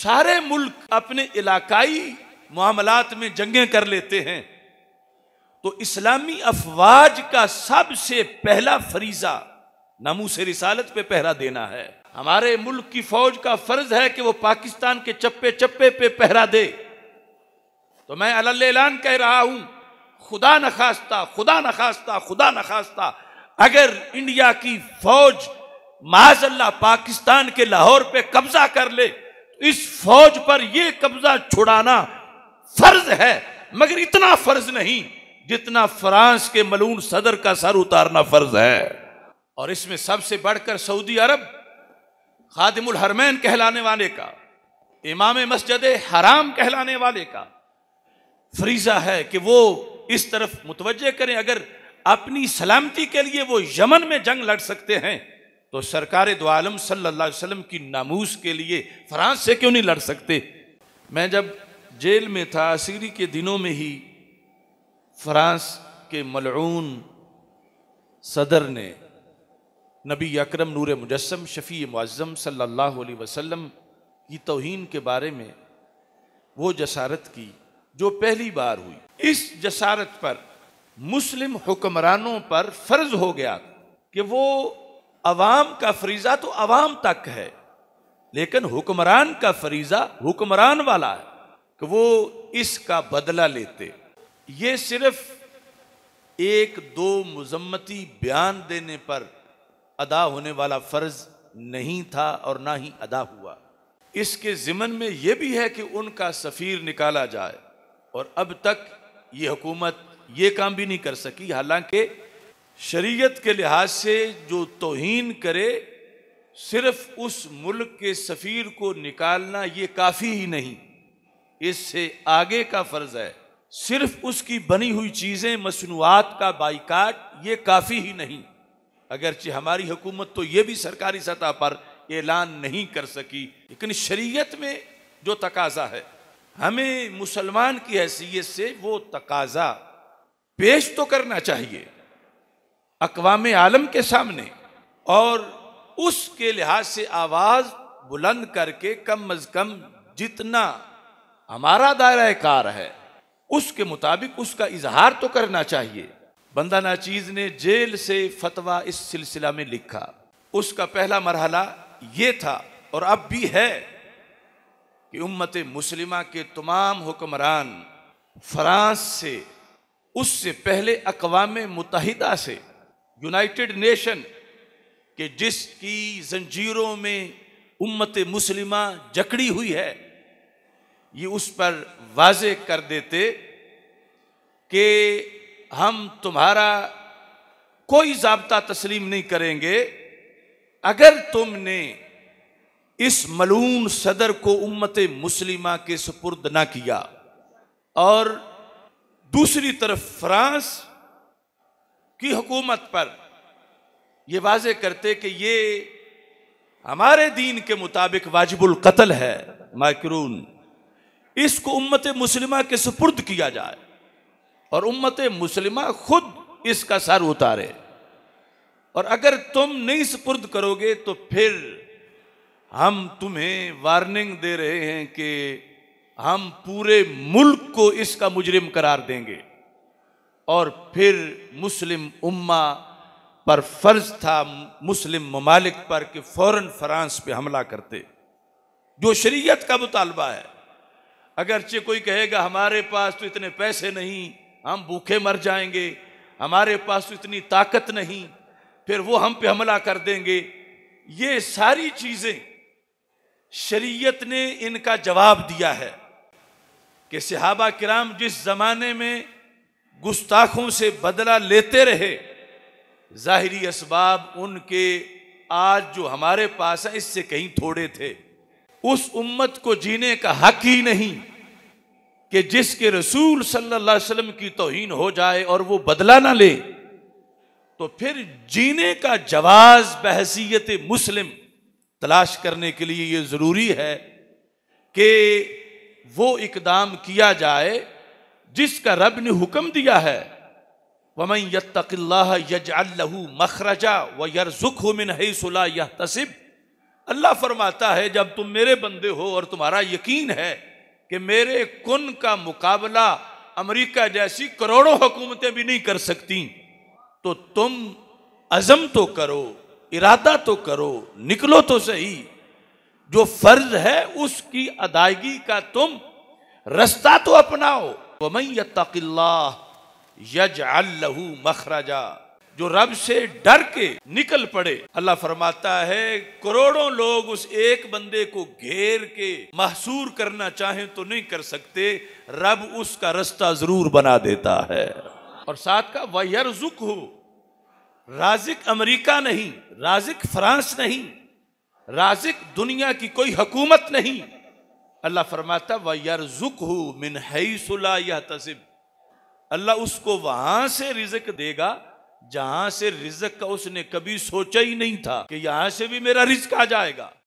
सारे मुल्क अपने इलाकाई मामलात में जंगें कर लेते हैं, तो इस्लामी अफवाज का सबसे पहला फरीजा नामूस रिसालत पे पहरा देना है। हमारे मुल्क की फौज का फर्ज है कि वो पाकिस्तान के चप्पे चप्पे पे पहरा दे। तो मैं अलल ऐलान कह रहा हूं, खुदा न खास्ता, खुदा न खास्ता, खुदा न खास्ता, अगर इंडिया की फौज माज़अल्लाह पाकिस्तान के लाहौर पे कब्जा कर ले, तो इस फौज पर यह कब्जा छुड़ाना फर्ज है, मगर इतना फर्ज नहीं जितना फ्रांस के मलून सदर का सर उतारना फर्ज है। और इसमें सबसे बढ़कर सऊदी अरब खादिमुल हरमैन कहलाने वाले का, इमाम मस्जिद हराम कहलाने वाले का फरीजा है कि वो इस तरफ मुतवज्जे करें। अगर अपनी सलामती के लिए वो यमन में जंग लड़ सकते हैं, तो सरकार दो आलम सल्लल्लाहु अलैहि वसल्लम की नामूस के लिए फ्रांस से क्यों नहीं लड़ सकते। मैं जब जेल में था, असीरी के दिनों में ही फ्रांस के मलऊन सदर ने नबी अकरम नूर मुजस्सम शफी मुअज़्ज़म सल्लल्लाहु अलैहि वसल्लम की तौहीन के बारे में वो जसारत की जो पहली बार हुई। इस जसारत पर मुस्लिम हुक्मरानों पर फर्ज हो गया कि वो अवाम का फरीजा तो अवाम तक है, लेकिन हुक्मरान का फरीजा हुक्मरान वाला है कि वो इसका बदला लेते। ये सिर्फ एक दो मुजम्मती बयान देने पर अदा होने वाला फर्ज नहीं था और ना ही अदा हुआ। इसके ज़िमन में यह भी है कि उनका सफ़ीर निकाला जाए, और अब तक ये हुकूमत ये काम भी नहीं कर सकी। हालांकि शरीयत के लिहाज से जो तौहीन करे, सिर्फ उस मुल्क के सफ़ीर को निकालना ये काफ़ी ही नहीं, इससे आगे का फ़र्ज है। सिर्फ उसकी बनी हुई चीज़ें मसनूआत का बाइकाट ये काफ़ी ही नहीं, अगरचे हमारी हुकूमत तो ये भी सरकारी सतह पर ऐलान नहीं कर सकी। लेकिन शरीयत में जो तकाजा है, हमें मुसलमान की हैसियत से वो तकाजा पेश तो करना चाहिए अक़वाम आलम के सामने, और उसके लिहाज से आवाज़ बुलंद करके कम अज़ कम जितना हमारा दायरा कार है उसके मुताबिक उसका इजहार तो करना चाहिए। बंदा नाचीज़ ने जेल से फतवा इस सिलसिला में लिखा। उसका पहला मरहला ये था, और अब भी है, कि उम्मत मुस्लिमा के तमाम हुक्मरान फ्रांस से, उससे पहले अक़वाम मुत्तहिदा से, यूनाइटेड नेशन के जिसकी जंजीरों में उम्मत मुस्लिमा जकड़ी हुई है, ये उस पर वाज़े कर देते कि हम तुम्हारा कोई ज़ाब्ता तस्लीम नहीं करेंगे अगर तुमने इस मलून सदर को उम्मत मुस्लिमा के सुपुर्द ना किया। और दूसरी तरफ फ्रांस की हुकूमत पर यह वाज़े करते कि ये हमारे दीन के मुताबिक वाजिबुल कत्ल है, माकरून, इसको उम्मत मुस्लिमा के सुपुर्द किया जाए और उम्मत मुस्लिमा खुद इसका सर उतारे। और अगर तुम नहीं सुपुर्द करोगे तो फिर हम तुम्हें वार्निंग दे रहे हैं कि हम पूरे मुल्क को इसका मुजरिम करार देंगे। और फिर मुस्लिम उम्मा पर फर्ज था, मुस्लिम ममालिक पर, कि फौरन फ्रांस पे हमला करते, जो शरीयत का मुतालबा है। अगरचे कोई कहेगा हमारे पास तो इतने पैसे नहीं, हम भूखे मर जाएंगे, हमारे पास तो इतनी ताकत नहीं, फिर वो हम पे हमला कर देंगे। ये सारी चीजें शरीयत ने इनका जवाब दिया है कि सहाबा किराम जिस जमाने में गुस्ताखों से बदला लेते रहे, जाहिरी असबाब उनके आज जो हमारे पास है इससे कहीं थोड़े थे। उस उम्मत को जीने का हक ही नहीं कि जिसके रसूल सल्लल्लाहु अलैहि वसल्लम की तौहीन हो जाए और वो बदला ना ले, तो फिर जीने का जवाज बहसीयत मुस्लिम तलाश करने के लिए ये जरूरी है कि वो इकदाम किया जाए जिसका रब ने हुक्म दिया है, वमन यत्तक़िल्लाह यजअल लहू मखरजा व यरज़ुक़हु मिन हैसु ला यहतसिब, अल्लाह फरमाता है जब तुम मेरे बंदे हो और तुम्हारा यकीन है कि मेरे कुन का मुकाबला अमेरिका जैसी करोड़ों हुकूमतें भी नहीं कर सकती, तो तुम अज़म तो करो, इरादा तो करो, निकलो तो सही, जो फर्ज है उसकी अदायगी का तुम रास्ता तो अपनाओ। वमन यत्तक़िल्लाह यजअल लहू मखरजा, जो रब से डर के निकल पड़े। अल्लाह फरमाता है करोड़ों लोग उस एक बंदे को घेर के महसूर करना चाहें तो नहीं कर सकते, रब उसका रास्ता जरूर बना देता है। और साथ का वयरज़ुक़हु, राज़िक अमेरिका नहीं, राज़िक फ्रांस नहीं, राज़िक दुनिया की कोई हुकूमत नहीं। अल्लाह फरमाता वयरज़ुक़हु मिन हैसु ला यहतसिब, अल्लाह उसको वहां से रिज़्क़ देगा जहां से रिज़्क़ का उसने कभी सोचा ही नहीं था कि यहां से भी मेरा रिज़्क़ आ जाएगा।